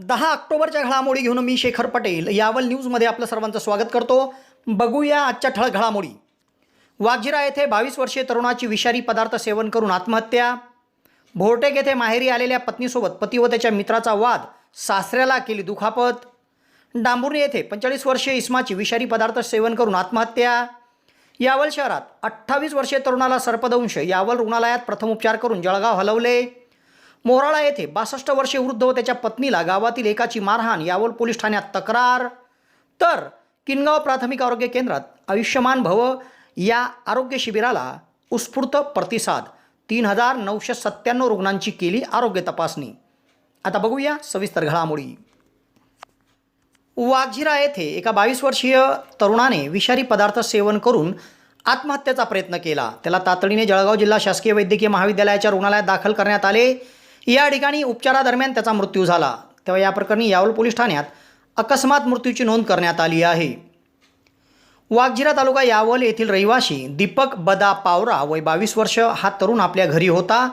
10 ऑक्टोबरच्या घडामोडी घेऊन मी शेखर पटेल यावल न्यूजमध्ये आपलं सर्वांचं स्वागत करतो। बघूया आजच्या ठळक घडामोडी। वाघजिरा येथे 22 वर्षीय तरुणाची विषारी पदार्थ सेवन करून आत्महत्या। भोरटेक येथे माहेरी आलेल्या पत्नीसोबत पती व त्याच्या मित्राचा वाद, सासऱ्याला केली दुखापत। डांबुर्णी येथे 45 वर्षीय इस्माची विषारी पदार्थ सेवन करून आत्महत्या। यावल शहरात 28 वर्षीय तरुणाला सर्पदंश, यावल रुग्णालयात प्रथम उपचार करून जळगाव हलवले। मोराळा येथे 62 वर्षीय वृद्ध व त्याच्या पत्नीला गावातील एकाची मारहाण, यावल पोलीस ठाण्यात तक्रार। तर किनगाव प्राथमिक आरोग्य केंद्रात आयुष्यमान भव या आरोग्य शिबिराला उत्स्फूर्त प्रतिसाद। 3997 रुग्णांची केली आरोग्य तपासणी। आता बघूया सविस्तर घडामोडी। वाघजिरा येथे एका 22 वर्षीय तरुणाने विषारी पदार्थ सेवन करून आत्महत्येचा प्रयत्न केला। त्याला तातडीने जळगाव जिल्हा शासकीय वैद्यकीय महाविद्यालयाच्या रुग्णालयात दाखल करण्यात आले। या ठिकाणी उपचारादरम्यान त्याचा मृत्यू झाला। तेव्हा या प्रकरणी यावल पोलीस ठाण्यात अकस्मात मृत्यूची नोंद करण्यात आली आहे। वाघजिरा तालुका यावल येथील रहिवासी दीपक बदा पावरा वय 22 वर्ष हा तरुण आपल्या घरी होता।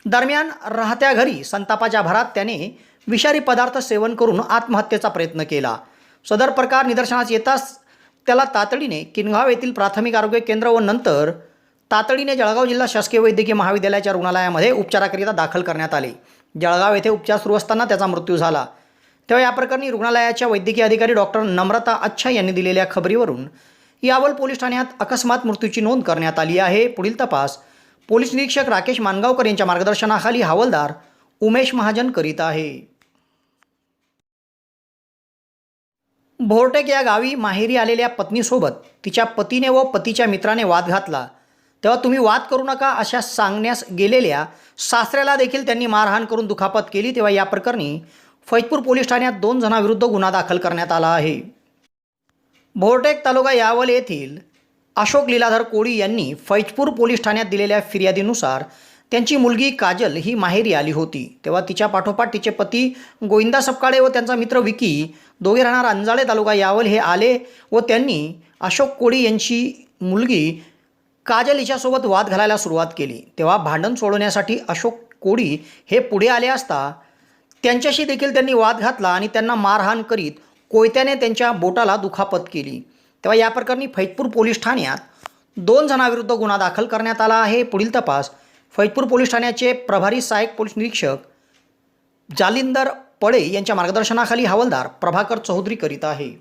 दरम्यान राहत्या घरी संतापाच्या भरात त्याने विषारी पदार्थ सेवन करून आत्महत्येचा प्रयत्न केला। सदर प्रकार निदर्शनास येताच त्याला तातडीने किनगाव येथील प्राथमिक आरोग्य केंद्र व नंतर तातडीने जळगाव जिल्हा शासकीय वैद्यकीय महाविद्यालयाच्या रुग्णालयामध्ये उपचाराकरिता दाखल करण्यात आले। जळगाव येथे उपचार सुरू असताना त्याचा मृत्यू झाला। तेव्हा या प्रकरणी रुग्णालयाच्या वैद्यकीय अधिकारी डॉक्टर नम्रता अच्छा यांनी दिलेल्या खबरीवरून यावल पोलीस ठाण्यात अकस्मात मृत्यूची नोंद करण्यात आली आहे। पुढील तपास पोलीस निरीक्षक राकेश मानगावकर यांच्या मार्गदर्शनाखाली हवालदार उमेश महाजन करीत आहे। भोरटेक या गावी माहेरी आलेल्या पत्नीसोबत तिच्या पतीने व पतीच्या मित्राने वाद घातला। तेव्हा तुम्ही वाद करू नका अशा सांगण्यास गेलेल्या सासऱ्याला देखील त्यांनी मारहाण करून दुखापत केली। तेव्हा या प्रकरणी फैजपूर पोलीस ठाण्यात 2 जणांविरुद्ध गुन्हा दाखल करण्यात आला आहे। भोरटेक तालुका यावल येथील अशोक लीलाधर कोळी यांनी फैजपूर पोलीस ठाण्यात दिलेल्या फिर्यादीनुसार त्यांची मुलगी काजल ही माहेरी आली होती। तेव्हा तिच्या पाठोपाठ तिचे पती गोविंदा सपकाळे व त्यांचा मित्र विकी दोघे राहणार अंजाळे तालुका यावल हे आले व त्यांनी अशोक कोळी यांची मुलगी काजल हिच्यासोबत वाद घालायला सुरुवात केली। तेव्हा भांडण सोडवण्यासाठी अशोक कोळी हे पुढे आले असता त्यांच्याशी देखील त्यांनी वाद घातला आणि त्यांना मारहाण करीत कोयत्याने त्यांच्या बोटाला दुखापत केली। तेव्हा या प्रकरणी फैजपूर पोलीस ठाण्यात 2 जणांविरुद्ध गुन्हा दाखल करण्यात आला आहे। पुढील तपास फैजपूर पोलीस ठाण्याचे प्रभारी सहाय्यक पोलीस निरीक्षक जालिंदर पळे यांच्या मार्गदर्शनाखाली हवालदार प्रभाकर चौधरी करीत आहे।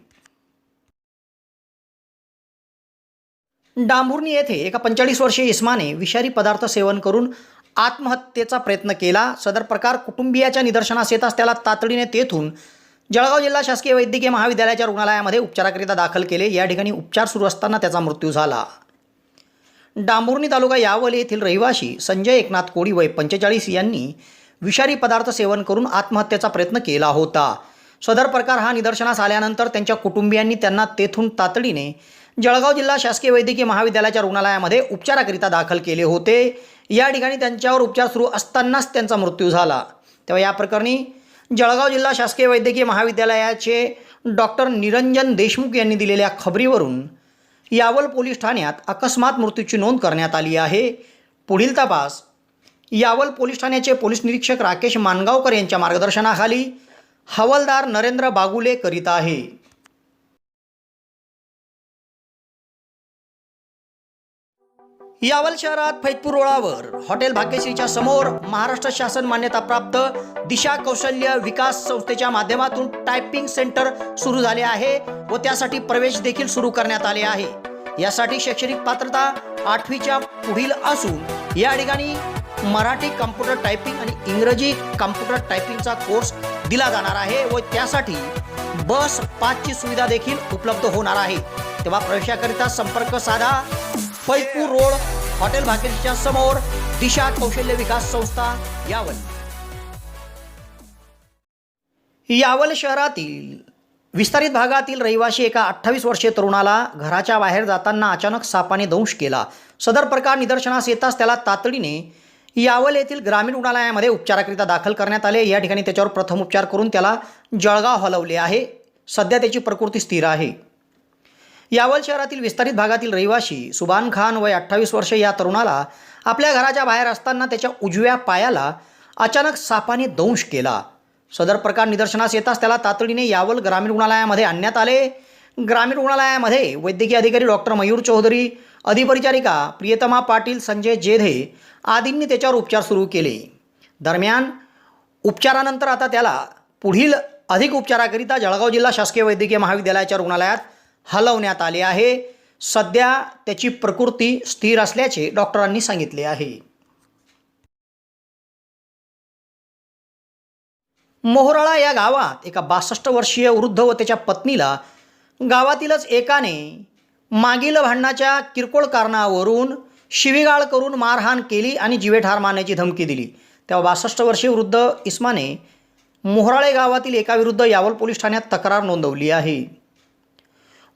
डांबुर्णी येथे एका 45 वर्षीय इस्माने विषारी पदार्थ सेवन करून आत्महत्येचा प्रयत्न केला। सदर प्रकार कुटुंबियाच्या निदर्शनास येताच त्याला तातडीने तेथून जळगाव जिल्हा शासकीय वैद्यकीय महाविद्यालयाच्या रुग्णालयामध्ये उपचाराकरिता दाखल केले। या ठिकाणी उपचार सुरू असताना त्याचा मृत्यू झाला। डांबुर्णी तालुका यावल येथील रहिवासी संजय एकनाथ कोळी वय 45 यांनी विषारी पदार्थ सेवन करून आत्महत्येचा प्रयत्न केला होता। सदर प्रकार हा निदर्शनास आल्यानंतर त्यांच्या कुटुंबियांनी त्यांना तेथून तातडीने जळगाव जिल्हा शासकीय वैद्यकीय महाविद्यालयाच्या रुग्णालयामध्ये उपचाराकरिता दाखल केले होते। या ठिकाणी त्यांच्यावर उपचार सुरू असतानाच त्यांचा मृत्यू झाला। तेव्हा या प्रकरणी जळगाव जिल्हा शासकीय वैद्यकीय महाविद्यालयाचे डॉक्टर निरंजन देशमुख यांनी दिलेल्या खबरीवरून यावल पोलीस ठाण्यात अकस्मात मृत्यूची नोंद करण्यात आली आहे। पुढील तपास यावल पोलीस ठाण्याचे पोलीस निरीक्षक राकेश मानगावकर यांच्या मार्गदर्शनाखाली हवालदार नरेंद्र बागुले करीत आहे। यावल शहरात फैजपूर रोडावर हॉटेल भाग्यश्रीच्या समोर महाराष्ट्र शासन मान्यताप्राप्त दिशा कौशल्य विकास संस्थेच्या माध्यमातून टायपिंग सेंटर सुरू झाले आहे व त्यासाठी प्रवेश देखील सुरू करण्यात आले आहे। यासाठी शैक्षणिक पात्रता 8वीच्या पुढील असून या ठिकाणी मराठी कम्प्युटर टायपिंग आणि इंग्रजी कम्प्युटर टायपिंगचा कोर्स दिला जाणार आहे व त्यासाठी बस पासची सुविधा देखील उपलब्ध होणार आहे। तेव्हा प्रवेशाकरिता संपर्क साधा फैजपूर रोड हॉटेल भाग्यश्रीच्या समोर दिशा कौशल्य विकास संस्था यावल। यावल शहरातील विस्तारित भागातील रहिवासी एका 28 वर्षीय तरुणाला घराच्या बाहेर जाताना अचानक सापाने दंश केला। सदर प्रकार निदर्शनास येताच त्याला तातडीने यावल येथील ग्रामीण रुग्णालयामध्ये उपचाराकरिता दाखल करण्यात आले। या ठिकाणी त्याच्यावर प्रथम उपचार करून त्याला जळगाव हलवले आहे। सध्या त्याची प्रकृती स्थिर आहे। यावल शहरातील विस्तारित भागातील रहिवासी सुभान खान वय 28 वर्ष या तरुणाला आपल्या घराच्या बाहेर असताना त्याच्या उजव्या पायाला अचानक सापाने दंश केला। सदर प्रकार निदर्शनास येताच त्याला तातडीने यावल ग्रामीण रुग्णालयामध्ये आणण्यात आले. ग्रामीण रुग्णालयामध्ये वैद्यकीय अधिकारी डॉक्टर मयूर चौधरी, अधिपरिचारिका प्रियतमा पाटील, संजय जेधे आदींनी त्याच्यावर उपचार सुरू केले. दरम्यान उपचारानंतर आता त्याला पुढील अधिक उपचाराकरिता जळगाव जिल्हा शासकीय वैद्यकीय महाविद्यालयाच्या रुग्णालयात हलवण्यात आले आहे. सध्या त्याची प्रकृती स्थिर असल्याचे डॉक्टरांनी सांगितले आहे. मोहराळा या गावात एका 62 वर्षीय वृद्ध व त्याच्या पत्नीला गावातीलच एकाने मागील भांडणाच्या किरकोळ कारणावरून शिवीगाळ करून मारहाण केली आणि जीवेठार मारण्याची धमकी दिली. तेव्हा 62 वर्षीय वृद्ध इस्माने मोहराळे गावातील एकाविरुद्ध यावल पोलीस ठाण्यात तक्रार नोंदवली आहे.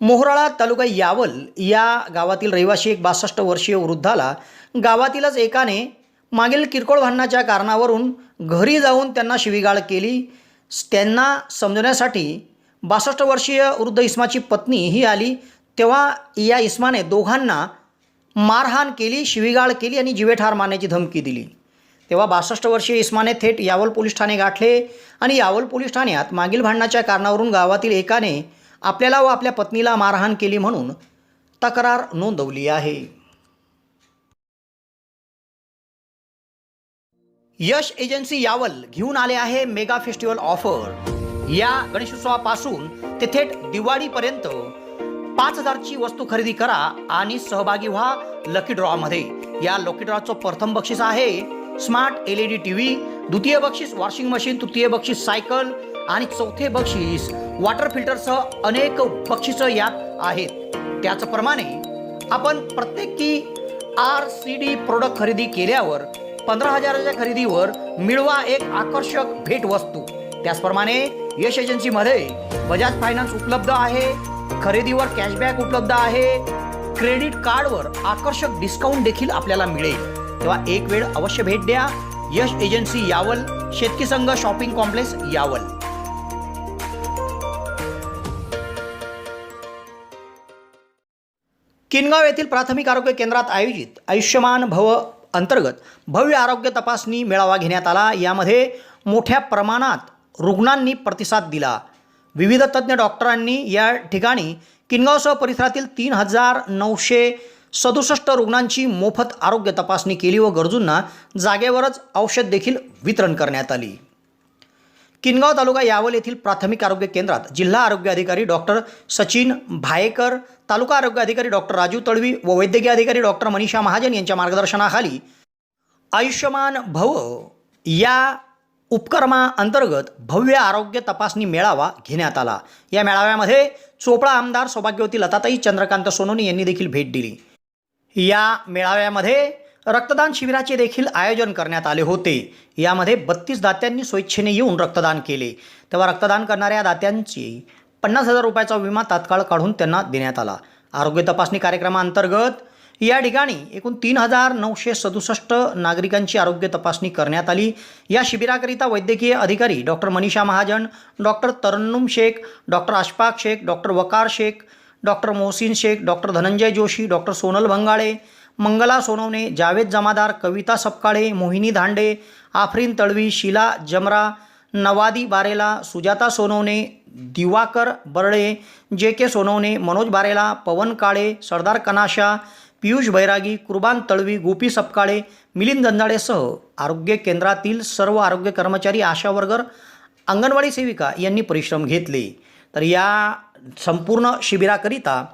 मोहराळा तालुका यावल या गावातील रहिवासी एक 62 वर्षीय वृद्धाला गावातीलच एकाने मागील किरकोळ भांडणाच्या कारणावरून घरी जाऊन त्यांना शिवीगाळ केली. त्यांना समजण्यासाठी 62 वर्षीय वृद्ध इस्माची पत्नी ही आली. तेव्हा या इस्माने दोघांना मारहाण केली, शिवीगाळ केली आणि जीवेठार मारण्याची धमकी दिली. तेव्हा 62 वर्षीय इस्माने थेट यावल पोलीस ठाणे गाठले आणि यावल पोलीस ठाण्यात मागील भांडणाच्या कारणावरून गावातील एकाने आपल्याला व आपल्या पत्नीला मारहाण केली म्हणून तक्रार नोंदवली आहे. यश एजन्सी यावल घेऊन आले आहे मेगा फेस्टिवल ऑफर. या गणेशोत्सवापासून ते थेट दिवाळीपर्यंत 5,000ची वस्तू खरेदी करा आणि सहभागी व्हा लकी ड्रॉमध्ये. या लकी ड्रॉचं प्रथम बक्षीस आहे स्मार्ट LED TV, द्वितीय बक्षीस वॉशिंग मशीन, तृतीय बक्षीस सायकल आणि चौथे बक्षीस वॉटर फिल्टरसह अनेक बक्षिसं यात आहेत. त्याचप्रमाणे आपण प्रत्येकी RCD प्रोडक्ट खरेदी केल्यावर 15,000च्या खरेदीवर मिळवा एक आकर्षक भेटवस्तू. त्याचप्रमाणे यश एजन्सीमध्ये बजाज फायनान्स उपलब्ध आहे, खरेदीवर कॅशबॅक उपलब्ध आहे, क्रेडिट कार्डवर आकर्षक डिस्काउंट देखील आपल्याला मिळेल. तेव्हा एक वेळ अवश्य भेट द्या. यश एजन्सी यावल, शेतकी संघ शॉपिंग कॉम्प्लेक्स यावल. किनगाव येथील प्राथमिक आरोग्य केंद्रात आयोजित आयुष्यमान भव अंतर्गत भव्य आरोग्य तपासणी मेळावा घेण्यात आला. यामध्ये मोठ्या प्रमाणात रुग्णांनी प्रतिसाद दिला. विविध तज्ज्ञ डॉक्टरांनी या ठिकाणी किनगावसह परिसरातील 3,967 रुग्णांची मोफत आरोग्य तपासणी केली व गरजूंना जागेवरच औषध देखील वितरण करण्यात आली. किनगाव तालुका यावल येथील प्राथमिक आरोग्य केंद्रात जिल्हा आरोग्य अधिकारी डॉक्टर सचिन भायेकर, तालुका आरोग्य अधिकारी डॉक्टर राजू तळवी व वैद्यकीय अधिकारी डॉक्टर मनीषा महाजन यांच्या मार्गदर्शनाखाली आयुष्यमान भव या उपक्रमाअंतर्गत भव्य आरोग्य तपासणी मेळावा घेण्यात आला. या मेळाव्यामध्ये चोपडा आमदार सौभाग्यवती लताताई चंद्रकांत सोनवणे यांनी देखील भेट दिली. या मेळाव्यामध्ये रक्तदान शिबिराचे देखील आयोजन करण्यात आले होते. यामध्ये 32 दात्यांनी स्वेच्छेने येऊन रक्तदान केले. तेव्हा रक्तदान करणाऱ्या दात्यांची 50,000 रुपयाचा विमा तात्काळ काढून त्यांना देण्यात आला. आरोग्य तपासणी कार्यक्रमाअंतर्गत या ठिकाणी एकूण 3,967 नागरिकांची आरोग्य तपासणी करण्यात आली. या शिबिराकरिता वैद्यकीय अधिकारी doctor Manisha Mahajan, doctor Tarannum Shaikh, doctor Ashfaq Shaikh, doctor Waqar Shaikh, doctor Mohsin Shaikh, doctor Dhananjay Joshi, doctor Sonal Bhangale, Mangala Sonawane, Javed Jamadar, Kavita Sapkale, Mohini Dhande, Afreen Talvi, Sheela Jamra, Navadi Barela, Sujata Sonawane, Diwakar बर्ळे, JK Sonawane, Manoj Barela, पवन काळे, सरदार कनाशा, पियुष बैरागी, कुर्बान तळवी, गोपी सपकाळे, मिलिंद जंजाळेसह आरोग्य केंद्रातील सर्व आरोग्य कर्मचारी, आशा वर्कर, अंगणवाडी सेविका यांनी परिश्रम घेतले. तर या संपूर्ण शिबिराकरिता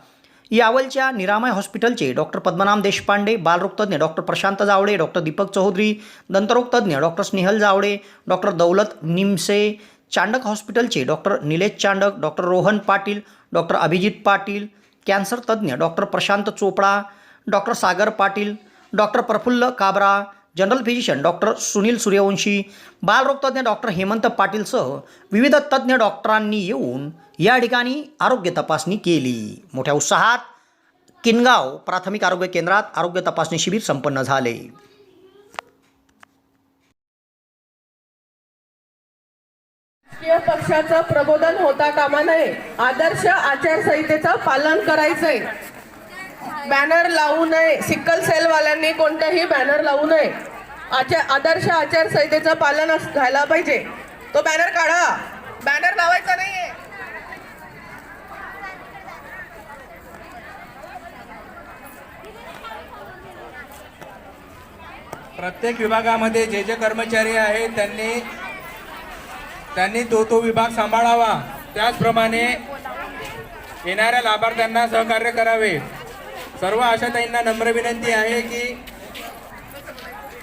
यावलच्या निरामय हॉस्पिटलचे डॉक्टर पद्मनाभ देशपांडे, बालरोगतज्ञ डॉक्टर प्रशांत जावडे, डॉक्टर दीपक चौधरी, दंतरोगतज्ञ डॉक्टर स्नेहल जावडे, डॉक्टर दौलत निमसे, चांडक हॉस्पिटलचे doctor Nilesh Chandak, doctor Rohan Patil, doctor Abhijit Patil, cancer तज्ज्ञ doctor Prashant Chopda, doctor Sagar Patil, doctor Praful Kabra, general physician doctor Sunil Suryavanshi, बालरोगतज्ञ डॉक्टर हेमंत पाटीलसह विविध तज्ज्ञ डॉक्टरांनी येऊन या ठिकाणी आरोग्य तपासणी केली. मोठ्या उत्साहात किनगाव प्राथमिक आरोग्य केंद्रात आरोग्य तपासणी शिबिर संपन्न झाले. राजकीय पक्षाचं प्रबोधन होता कामा नये. आदर्श आचारसंहितेचं पालन करायचंय. बॅनर लावू नये. सिक्कल सेलवाल्यांनी कोणतेही बॅनर लावू नये. आदर्श आचारसंहितेचं पालन झालं पाहिजे. तो बॅनर काढा, बॅनर लावायचा नाहीये. प्रत्येक विभागामध्ये जे जे कर्मचारी आहेत त्यांनी तो विभाग सांभाळावा. त्याचप्रमाणे येणाऱ्या लाभार्थ्यांना सहकार्य करावे. सर्व आशाताईंना नम्र विनंती आहे की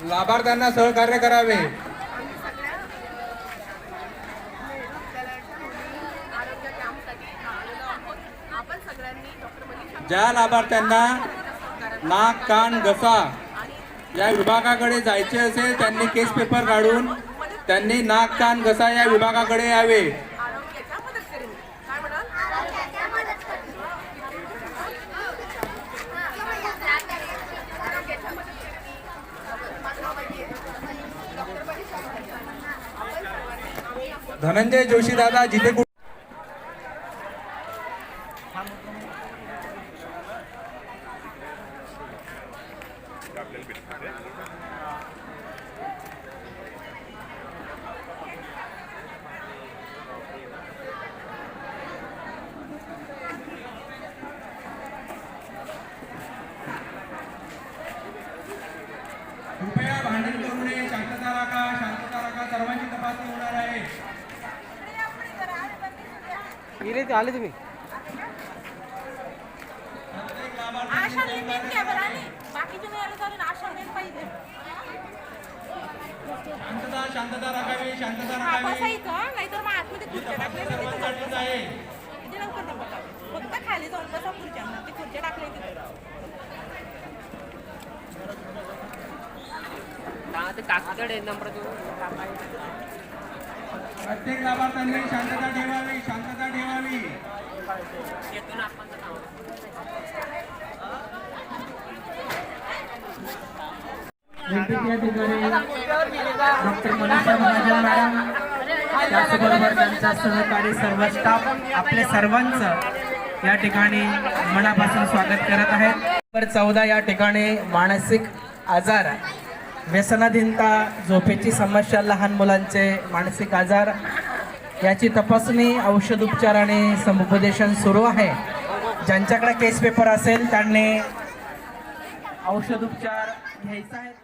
लाभार्थ्यांना सहकार्य करावे. ज्या लाभार्थ्यांना नाक कान घसा या विभागाकडे जायचे असेल त्यांनी केस पेपर काढून त्यांनी नाक कान घसा या विभागाकडे यावे. धनंजय जोशी दादा जिथे कृपया भांडण करू नये. शांतता राखा, शांतता राखा. सर्वांची तपासणी होणार आहे. आले तुम्ही शांतता शांतता राखावी. शांतता राखावी. नाहीतर मग आतमध्ये खुर्च्या टाकल्या सर्वांसाठीच आहे. इथे लवकर नका टाकू. फक्त खाली जाऊन बसा खुर्च्यांना. ते खुर्च्या टाकल्या तिथे. काकाकडे नंबर प्रत्येक लाभार्थ्यांनी शांतता ठेवावी. शांतता ठेवावी. या ठिकाणी डॉक्टर मनीषा महाजन मॅडम त्याचबरोबर त्यांचा सहकारी सर्व स्टाफ आपले सर्वांचं या ठिकाणी मनापासून स्वागत करत आहेत. नंबर 14 या ठिकाणी मानसिक आजार, व्यसनाधीनता, झोपेची समस्या, लहान मुलांचे मानसिक आजार याची तपासणी, औषधोपचार आणि समुपदेशन सुरू आहे. ज्यांच्याकडे केस पेपर असेल त्यांनी औषधोपचार घ्यायचा आहे.